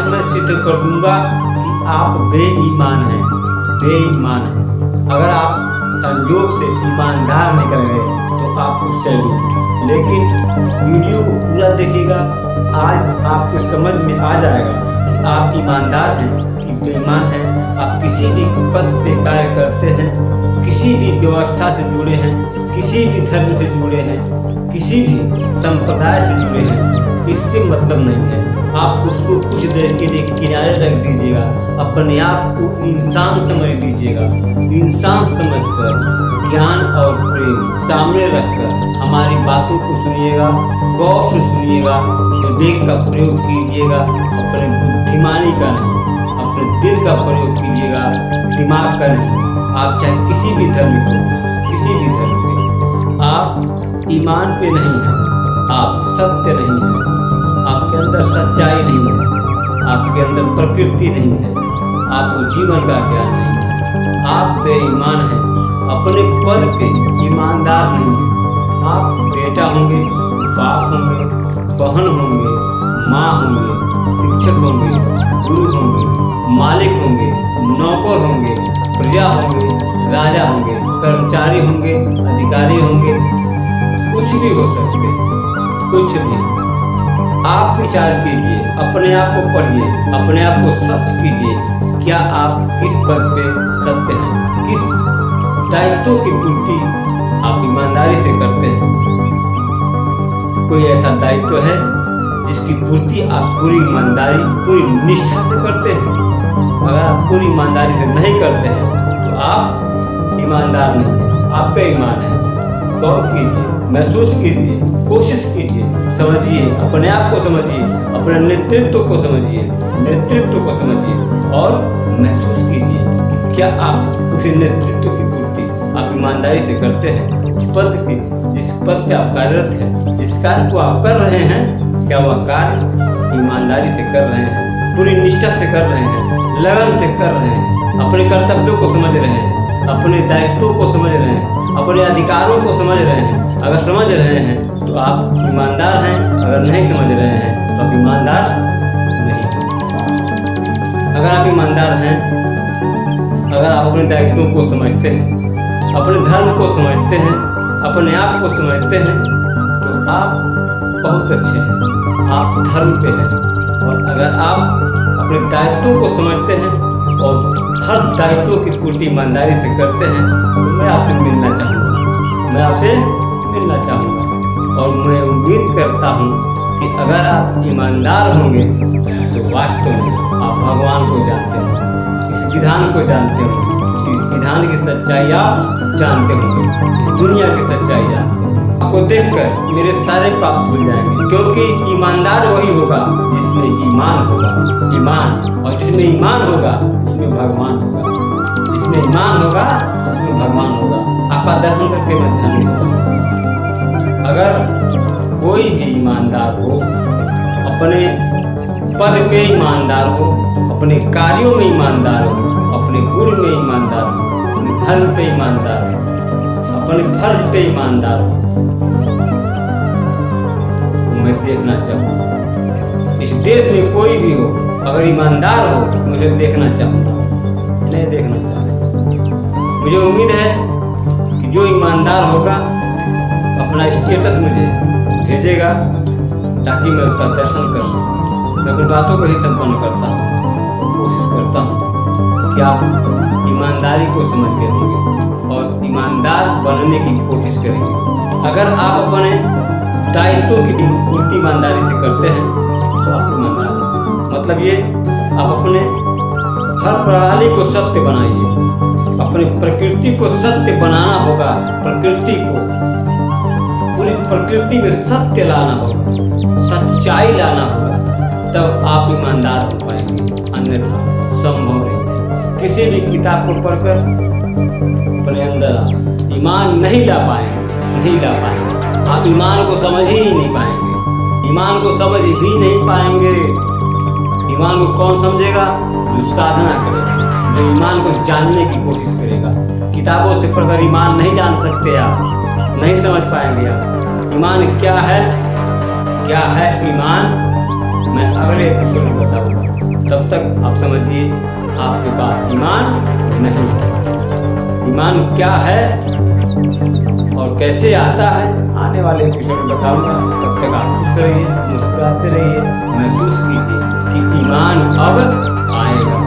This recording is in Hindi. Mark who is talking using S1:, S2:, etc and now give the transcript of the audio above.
S1: मैं सिद्ध कर दूंगा कि आप बेईमान हैं, बेईमान हैं। अगर आप संजोग से ईमानदार निकल गए तो आपको सैल्यूट। लेकिन वीडियो को पूरा देखिएगा, आज आपको समझ में आ जाएगा कि आप ईमानदार हैं कि बेईमान हैं। आप किसी भी पद पे कार्य करते हैं, किसी भी व्यवस्था से जुड़े हैं, किसी भी धर्म से जुड़े हैं, किसी भी संप्रदाय से जुड़े हैं, इससे मतलब नहीं है। आप उसको कुछ देर के लिए किनारे रख दीजिएगा, अपने आप को इंसान समझ लीजिएगा। इंसान समझकर ज्ञान और प्रेम सामने रखकर हमारी बातों को सुनिएगा, गौर से सुनिएगा, विवेक का प्रयोग कीजिएगा, अपने बुद्धिमानी का नहीं, अपने दिल का प्रयोग कीजिएगा, दिमाग का नहीं। आप चाहे किसी भी धर्म को, किसी भी धर्म के, आप ईमान पे नहीं हैं, आप सत्य नहीं हैं, आपके अंदर सच्चाई नहीं है, आपके अंदर प्रकृति नहीं है, आपको जीवन का ज्ञान नहीं है, आप बेईमान हैं, अपने पद पे ईमानदार नहीं हैं। आप बेटा होंगे, बाप होंगे, बहन होंगे, माँ होंगे, शिक्षक होंगे, गुरु होंगे, मालिक होंगे, नौकर होंगे, प्रजा होंगे, राजा होंगे, कर्मचारी होंगे, अधिकारी होंगे, कुछ भी हो सकते, कुछ भी। आप विचार कीजिए, अपने आप को पढ़िए, अपने आप को सर्च कीजिए, क्या आप किस पद पे सत्य हैं, किस दायित्वों की पूर्ति आप ईमानदारी से करते हैं। कोई ऐसा दायित्व है जिसकी पूर्ति आप पूरी ईमानदारी, पूरी निष्ठा से करते हैं? अगर आप पूरी ईमानदारी से नहीं करते हैं तो आप ईमानदार नहीं हैं, आप बेईमान हैं। गौर कीजिए, महसूस कीजिए, कोशिश कीजिए, समझिए, अपने आप को समझिए, अपने नेतृत्व को समझिए, नेतृत्व को समझिए और महसूस कीजिए क्या आप उसी नेतृत्व की पूर्ति आप ईमानदारी से करते हैं। जिस पद पे आप कार्यरत हैं, जिस कार्य को आप कर रहे हैं, क्या वह कार्य ईमानदारी से कर रहे हैं, पूरी निष्ठा से कर रहे हैं, लगन से कर रहे हैं, अपने कर्तव्यों को समझ रहे हैं, अपने दायित्वों को समझ रहे हैं, अपने अधिकारों को समझ रहे हैं। अगर समझ रहे हैं तो आप ईमानदार हैं, अगर नहीं समझ रहे हैं तो आप ईमानदार नहीं। अगर आप ईमानदार हैं, अगर आप अपने दायित्वों को समझते हैं, अपने धर्म को समझते हैं, अपने आप को समझते हैं, तो आप बहुत अच्छे हैं, आप धर्म पे हैं। और अगर आप अपने दायित्वों को समझते हैं और हर दायित्वों की पूर्ति ईमानदारी से करते हैं तो मैं आपसे मिलना चाहूँगा, मैं आपसे मिलना चाहूँगा। और मैं उम्मीद करता हूँ कि अगर आप ईमानदार होंगे तो वास्तव में आप भगवान को जानते होंगे, इस विधान को जानते होंगे, इस विधान की सच्चाई आप जानते होंगे, इस दुनिया की सच्चाई जानते होंगे। आपको देखकर मेरे सारे पाप धुल जाएंगे, क्योंकि ईमानदार वही होगा जिसमें ईमान होगा। ईमान, और जिसमें ईमान होगा उसमें भगवान होगा, जिसमें ईमान होगा उसमें भगवान होगा। आपका दर्शन करके मैं धन्य होगा। अगर कोई भी ईमानदार हो, अपने पद पे ईमानदार हो, अपने कार्यों में ईमानदार हो, अपने गुण में ईमानदार हो, अपने धर्म पे ईमानदार हो, अपने फर्ज पे ईमानदार हो, मैं देखना चाहूँगा। इस देश में कोई भी हो, अगर ईमानदार हो मुझे देखना चाहूँगा, नहीं देखना चाहूँगा। मुझे उम्मीद है कि जो ईमानदार होगा अपना स्टेटस मुझे भेजेगा ताकि मैं उसका दर्शन कर सकूँ। मैं अपनी बातों को ही संपन्न करता हूँ, कोशिश करता हूँ कि आप ईमानदारी को समझ के होंगे और ईमानदार बनने की कोशिश करेंगे। अगर आप अपने दायित्वों की पूर्ति ईमानदारी से करते हैं तो आप ईमानदार हैं। मतलब ये, आप अपने हर प्रणाली को सत्य बनाइए, अपनी प्रकृति को सत्य बनाना होगा। प्रकृति को, पूरी प्रकृति में सत्य लाना होगा, सच्चाई लाना होगा, तब आप ईमानदार हो पाएंगे, अन्यथा संभव नहीं है। किसी भी किताब को पढ़कर अपने अंदर आप ईमान नहीं ला पाएंगे, नहीं ला पाएंगे। आप ईमान को समझ ही नहीं पाएंगे, ईमान को समझ ही नहीं पाएंगे। ईमान को कौन समझेगा? जो साधना करेगा, जो ईमान को जानने की कोशिश करेगा। किताबों से पढ़कर ईमान नहीं जान सकते आप, नहीं समझ पाएंगे आप। ईमान क्या है, क्या है ईमान, मैं अगले एपिसोड में बताऊंगा। तब तक आप समझिए आपके पास ईमान नहीं है। ईमान क्या है और कैसे आता है आने वाले एपिसोड में बताऊंगा। तब तक आप खुश रहिए, मुस्कुराते रहिए, महसूस कीजिए कि ईमान अब आएगा।